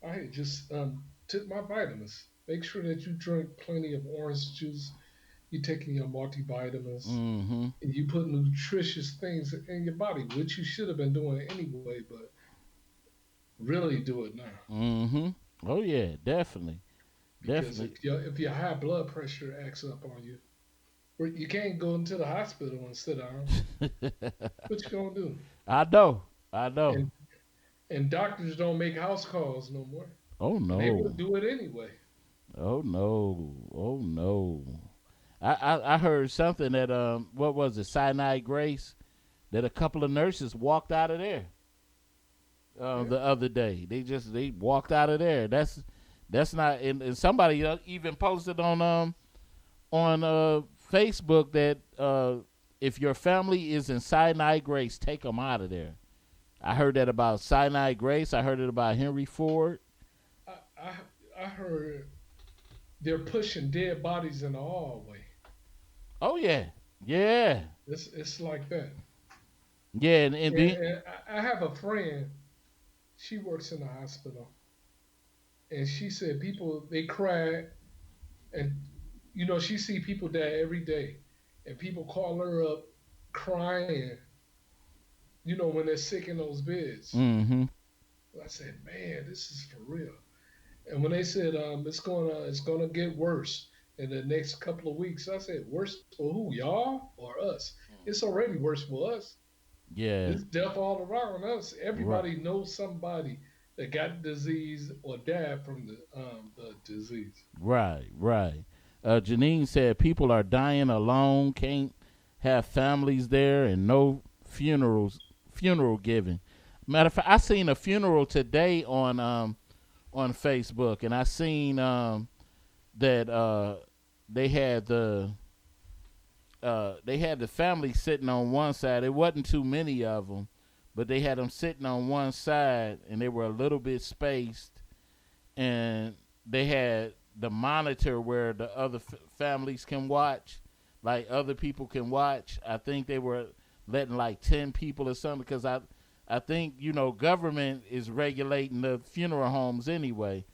S3: I had just took my vitamins. Make sure that you drink plenty of orange juice. You taking your multivitamins.
S2: Mm-hmm.
S3: And you put nutritious things in your body, which you should have been doing anyway, but really do it now.
S2: Mm-hmm. Oh yeah, definitely.
S3: Because
S2: Definitely.
S3: if your high blood pressure acts up on you, you can't go into the hospital and sit down. What you gonna do?
S2: I know. I know.
S3: And and doctors don't make house calls no more,
S2: Oh
S3: and they
S2: no.
S3: would do it anyway.
S2: Oh no. Oh no. I heard something that what was it, Sinai Grace, that a couple of nurses walked out of there
S3: Yeah,
S2: the other day. They walked out of there. That's not, and somebody even posted on Facebook that if your family is in Sinai Grace, take them out of there. I heard that about Sinai Grace. I heard it about Henry Ford.
S3: I I, I heard they're pushing dead bodies in the hallway.
S2: Oh yeah, yeah,
S3: It's like that.
S2: yeah, and then
S3: And I have a friend. She works in the hospital, and she said people they cry, and she see people die every day, and people call her up crying. When they're sick in those beds.
S2: mm-hmm.
S3: I said, man, this is for real. And when they said it's gonna get worse in the next couple of weeks, I said, worse for who, y'all or us? It's already worse for us.
S2: Yeah,
S3: It's death all around us.
S2: right,
S3: Everybody knows somebody that got the disease or died from the disease.
S2: right, right. Janine said people are dying alone, can't have families there, and no funeral giving. Matter of fact, I seen a funeral today on Facebook, and I seen that they had the family sitting on one side. It wasn't too many of them, but they had them sitting on one side, and they were a little bit spaced, and they had the monitor where the other families can watch, like other people can watch. I think they were letting like 10 people or something because I think government is regulating the funeral homes anyway,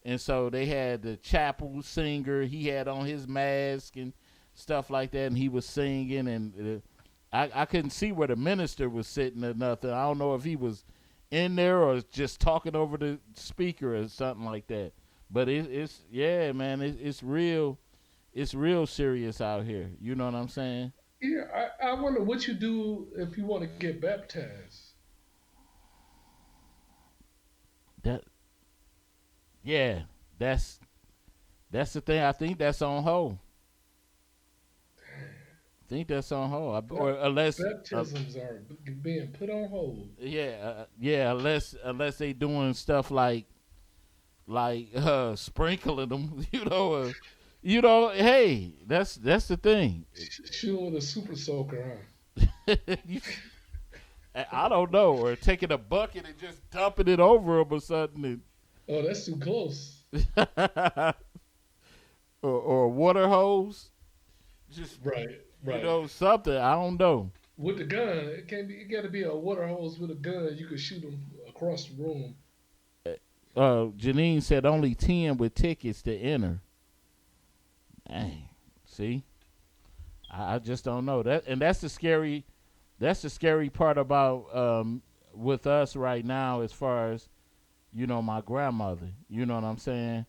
S2: and so they had the chapel singer. He had on his mask and stuff like that, and he was singing, and I couldn't see where the minister was sitting or nothing. I don't know if he was in there or just talking over the speaker or something like that. But it's yeah, man, it's real. It's real serious out here. You know what I'm saying?
S3: Yeah, I wonder what you do if you want to get baptized.
S2: That yeah, that's the thing. I think that's on hold. I think that's on hold, or unless
S3: Baptisms are being put on hold.
S2: yeah, unless they doing stuff like sprinkling them, hey, that's the thing.
S3: Shoot with a super soaker,
S2: I don't know, or taking a bucket and just dumping it over them or something,
S3: huh? Oh, that's too close.
S2: or a water hose, just
S3: Right, right.
S2: something. I don't know.
S3: With the gun, it can't be. It got to be a water hose with a gun. You could shoot them across the room.
S2: Janine said only 10 with tickets to enter. Dang, see, I just don't know that, and that's the scary. That's the scary part about with us right now, as far as my grandmother. You know what I'm saying?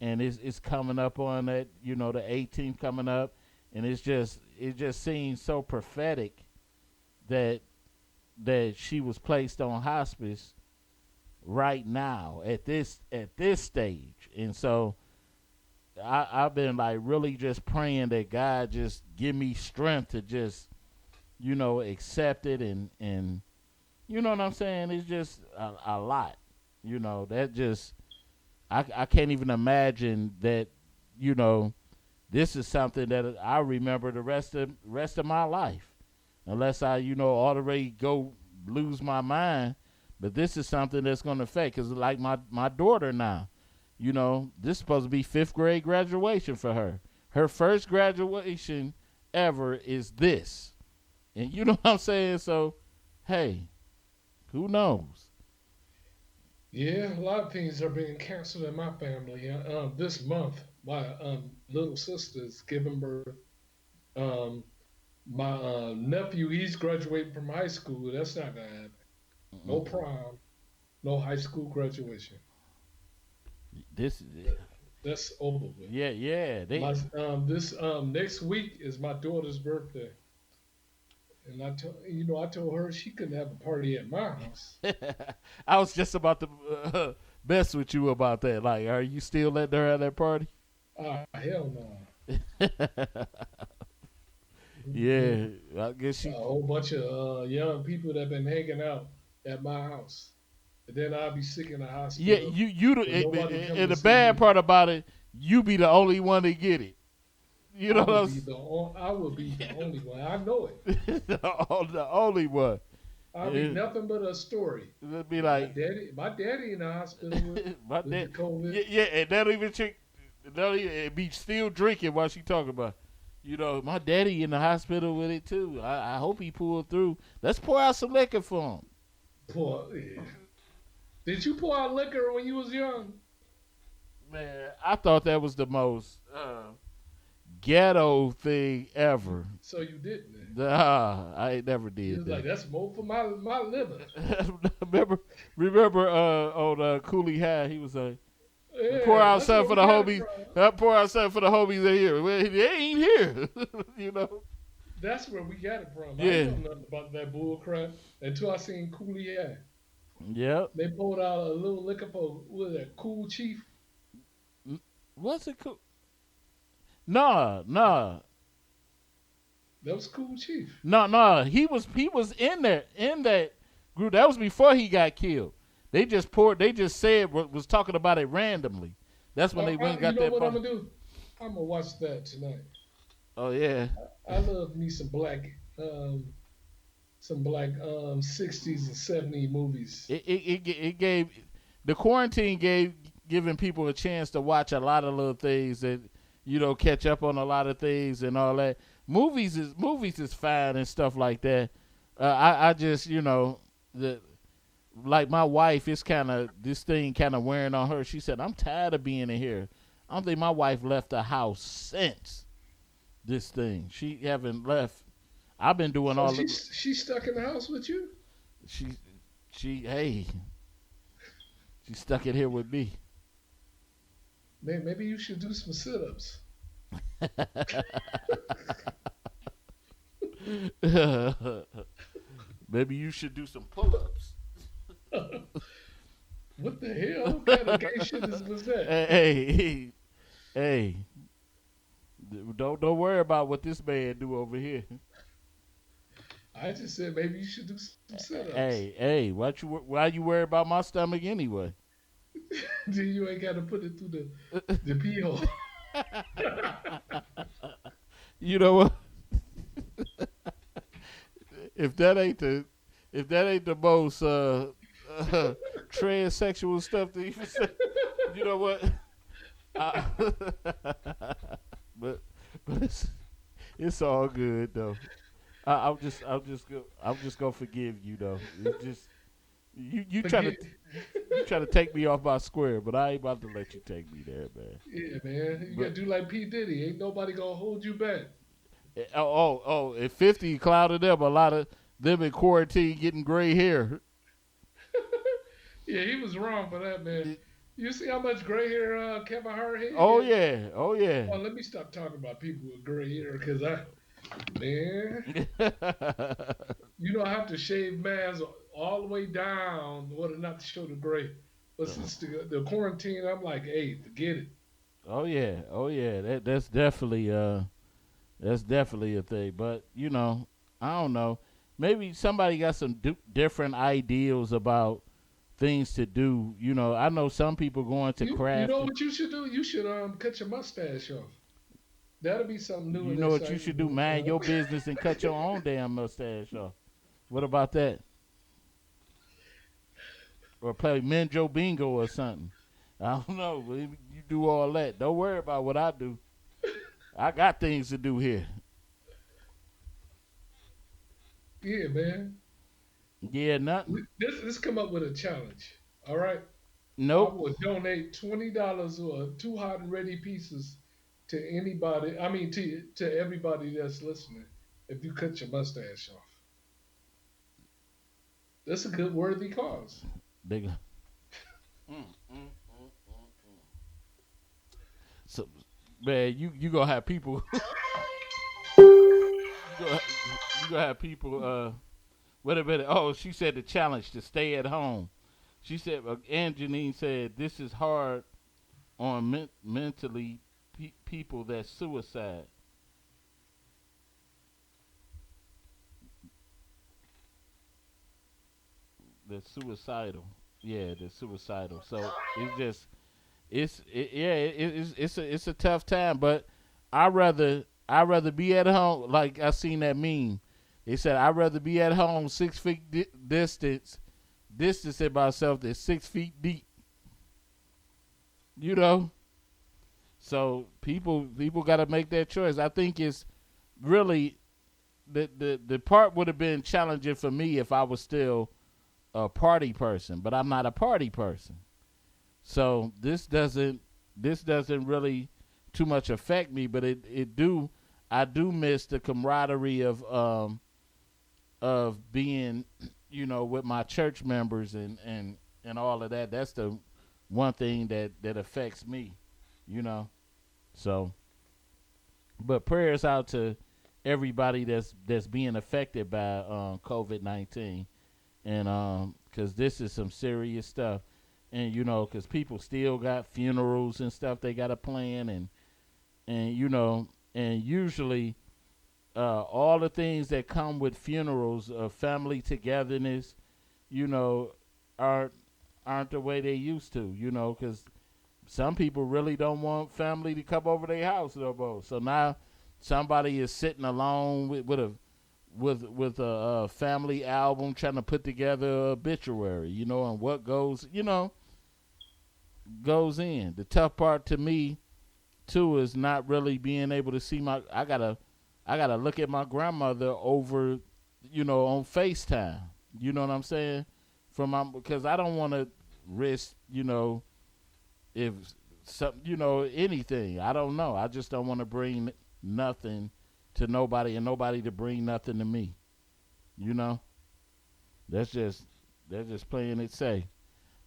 S2: And it's coming up on that. The 18th coming up, and it just seems so prophetic that she was placed on hospice right now at this stage, and so I've been like really just praying that God just give me strength to just accept it, and you know what I'm saying. It's just a lot, that just I can't even imagine that this is something that I remember the rest of my life, unless I already go lose my mind. But this is something that's going to affect, because like my daughter now, this is supposed to be 5th grade graduation for her. Her first graduation ever is this. And you know what I'm saying? So, hey, who knows?
S3: Yeah, a lot of things are being canceled in my family. This month, my little sister's giving birth. Um, my nephew, he's graduating from high school. That's not gonna happen. No
S2: Mm-mm.
S3: prom, no high school graduation.
S2: This,
S3: That's over with.
S2: yeah, yeah.
S3: My this next week is my daughter's birthday, and I told her she couldn't have a party at my house.
S2: I was just about to mess with you about that. Like, are you still letting her have that party?
S3: Ah, hell no.
S2: Yeah, I guess
S3: A
S2: she.
S3: whole bunch of young people that been hanging out at my house, and then I'll be sick in the
S2: Yeah,
S3: hospital
S2: you
S3: with nobody come
S2: and
S3: to
S2: the
S3: see
S2: bad
S3: me.
S2: part about it, you be the only one to get it. You know what I'm
S3: I will be the only one. I know it.
S2: the only one.
S3: I'll be
S2: It,
S3: nothing but a story.
S2: it'd be
S3: Yeah,
S2: like
S3: my daddy in the hospital
S2: my
S3: with
S2: dad.
S3: the COVID.
S2: Yeah, yeah, and that even chick, that even be still drinking while she talking about. You know, my daddy in the hospital with it too. I hope he pulled through. Let's pour out some liquor for him.
S3: Pour, yeah. Did you pour out liquor when you was young?
S2: Man, I thought that was the most ghetto thing ever.
S3: So you didn't.
S2: Nah, I ain't never
S3: You
S2: did
S3: was like,
S2: that.
S3: that's more for my liver.
S2: remember, remember, on Cooley High, he was like, pour
S3: Yeah,
S2: out
S3: that's
S2: something
S3: where
S2: for
S3: we
S2: the
S3: got it
S2: homies.
S3: from.
S2: Pour out something for the homies in here. Well, they ain't here, you know.
S3: That's where we got it from. I
S2: Yeah.
S3: ain't know nothing about that bull crap until I seen Cooley Eye.
S2: Yep.
S3: They pulled out a little liquor for what that Cool Chief.
S2: What's it cool? Nah, nah,
S3: That was Cool Chief.
S2: nah. He was in there in that group. That was before he got killed. They just poured. They just said was talking about it randomly. That's when they went and
S3: You
S2: got
S3: know
S2: that.
S3: what I'm gonna do? I'm gonna watch that tonight.
S2: Oh yeah.
S3: I love me some black 60s and 70s movies.
S2: It gave the quarantine gave giving people a chance to watch a lot of little things that catch up on a lot of things and all that. Movies is fine and stuff like that. I just the like my wife, it's kind of this thing kind of wearing on her. She said, "I'm tired of being in here." I don't think my wife left the house since this thing. She haven't left. I've been doing
S3: So
S2: all
S3: she's stuck in the house with you?
S2: she hey, she's stuck in here with me.
S3: Man, maybe you should do some sit-ups.
S2: Maybe you should do some pull-ups.
S3: What the hell? What kind of gay shit was that?
S2: Hey, don't worry about what this man do over here.
S3: I just said maybe you should do some sit-ups.
S2: Hey, why you worry about my stomach anyway?
S3: Then you ain't got to put it through the pee hole.
S2: You know what? if that ain't the most transsexual stuff to even say, you know what? I, but it's all good though. I'm just gonna forgive you though. It's just you try to take me off my square, but I ain't about to let you take me there, man.
S3: Yeah, man. You got to do like P. Diddy. Ain't nobody going to hold you back.
S2: At 50 clouded up, a lot of them in quarantine getting gray hair.
S3: Yeah, he was wrong for that, man. You see how much gray hair Kevin Hart had?
S2: Oh yeah.
S3: Oh, let me stop talking about people with gray hair because man, I have to shave mans all the way down in order not to show the gray. But since the quarantine, I'm like, hey, forget it.
S2: Oh yeah. That's definitely a thing. But I don't know. Maybe somebody got some different ideals about things to do. I know some people going to craft.
S3: You know what you should do? You should cut your mustache off. That'll be something new.
S2: You know what you should do? Mind your business and cut your own damn mustache off. What about that? Or play Menjo Bingo or something. I don't know. But you do all that. Don't worry about what I do. I got things to do here.
S3: Yeah, man.
S2: Yeah, nothing.
S3: Let's come up with a challenge. All right.
S2: Nope.
S3: I will donate $20 or 2 hot and ready pieces to anybody. I mean, to everybody that's listening. If you cut your mustache off, that's a good worthy cause.
S2: Big. So, man, you gonna have people. you gonna have people. Wait a minute. Oh, she said the challenge to stay at home. She said, and Janine said this is hard on mentally people that's suicide. That's suicidal. Yeah, they're suicidal. So it's just it's a tough time. But I rather be at home. Like I seen that meme. He said, I'd rather be at home 6 feet distance in myself than 6 feet deep. You know? So people got to make that choice. I think it's really the part would have been challenging for me if I was still a party person, but I'm not a party person. So this doesn't really too much affect me, but I do miss the camaraderie of being, with my church members and all of that. That's the one thing that affects me, you know. So, but prayers out to everybody that's being affected by COVID-19, and because this is some serious stuff, and because people still got funerals and stuff they got to plan, and usually all the things that come with funerals, family togetherness, you know, aren't aren't the way they used to, because some people really don't want family to come over their house no more. So now somebody is sitting alone with a family album trying to put together an obituary, and what goes in. The tough part to me too is not really being able to see I gotta look at my grandmother over, on FaceTime. You know what I'm saying? Because I don't want to risk, if some, anything. I don't know. I just don't want to bring nothing to nobody and nobody to bring nothing to me. You know, they're just playing it safe.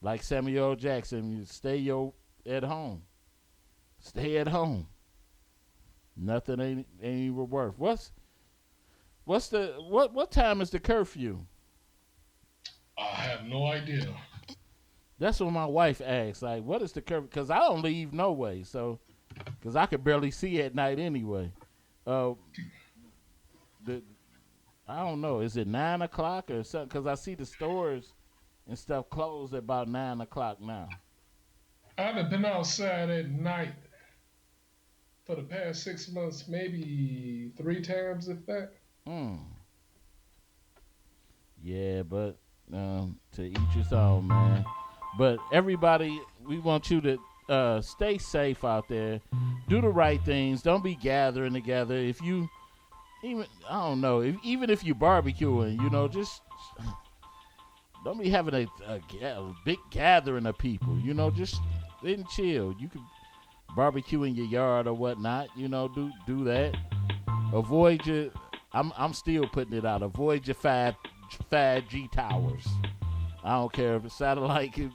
S2: Like Samuel L. Jackson, you stay at home. Stay at home. Nothing ain't even worth. What time is the curfew?
S3: I have no idea.
S2: That's what my wife asks. Like, what is the curfew? Because I don't leave no way. So, because I could barely see at night anyway. Uh, the I don't know. Is it 9 o'clock or something? Because I see the stores and stuff closed at about 9 o'clock now.
S3: I haven't been outside at night for the past 6 months, maybe 3 times, if that.
S2: Hmm. Yeah, but to each his own, man. But everybody, we want you to stay safe out there. Do the right things. Don't be gathering together. If you I don't know, even if you barbecuing, just don't be having a big gathering of people. Just then chill. You can barbecue in your yard or whatnot. Do that. Avoid your. I'm still putting it out. Avoid your 5G towers. I don't care if it's satellite can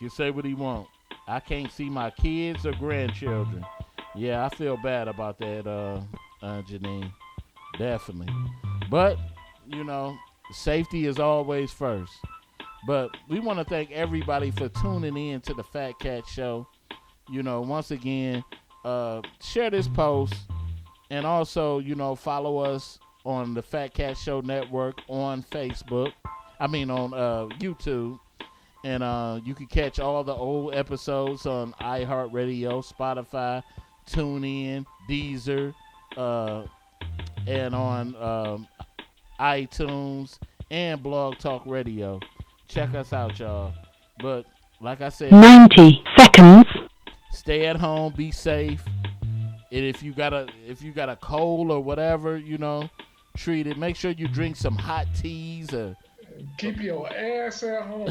S2: say what he want. I can't see my kids or grandchildren. Yeah, I feel bad about that, Janine. Definitely. But, safety is always first. But we want to thank everybody for tuning in to the Fat Cat Show. Once again, share this post and also, follow us on the Fat Cat Show Network on Facebook. I mean, on YouTube. And you can catch all the old episodes on iHeartRadio, Spotify, TuneIn, Deezer, and on iTunes and Blog Talk Radio. Check us out, y'all. But like I said,
S4: 90 seconds.
S2: Stay at home, be safe. And if you got a cold or whatever, treat it. Make sure you drink some hot teas or
S3: keep your ass at home.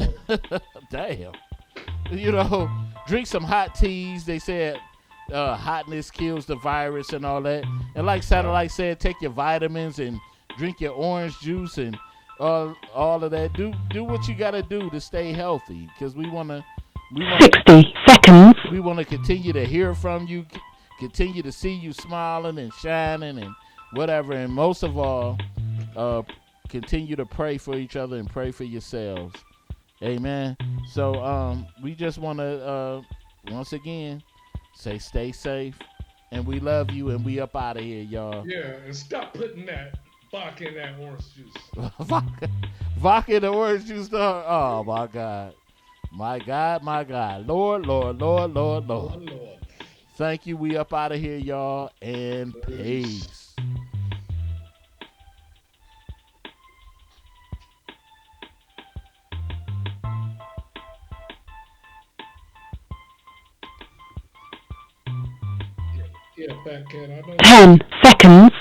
S2: Damn. Drink some hot teas. They said hotness kills the virus and all that. And like Satellite said, take your vitamins and drink your orange juice and all of that. Do what you got to do to stay healthy, because we want to
S4: 60 seconds.
S2: We want to continue to hear from you, continue to see you smiling and shining and whatever. And most of all, continue to pray for each other and pray for yourselves. Amen. So we just want to once again say stay safe, and we love you, and we up out of here, y'all.
S3: Yeah, and stop putting that vodka in that orange juice.
S2: Vodka in the orange juice. Oh my God. My God, my God. Lord, Lord, Lord, Lord, Lord.
S3: Lord.
S2: Thank you. We up out of here, y'all, and peace.
S3: Yeah, Fat Cat. I know.
S4: 10 seconds.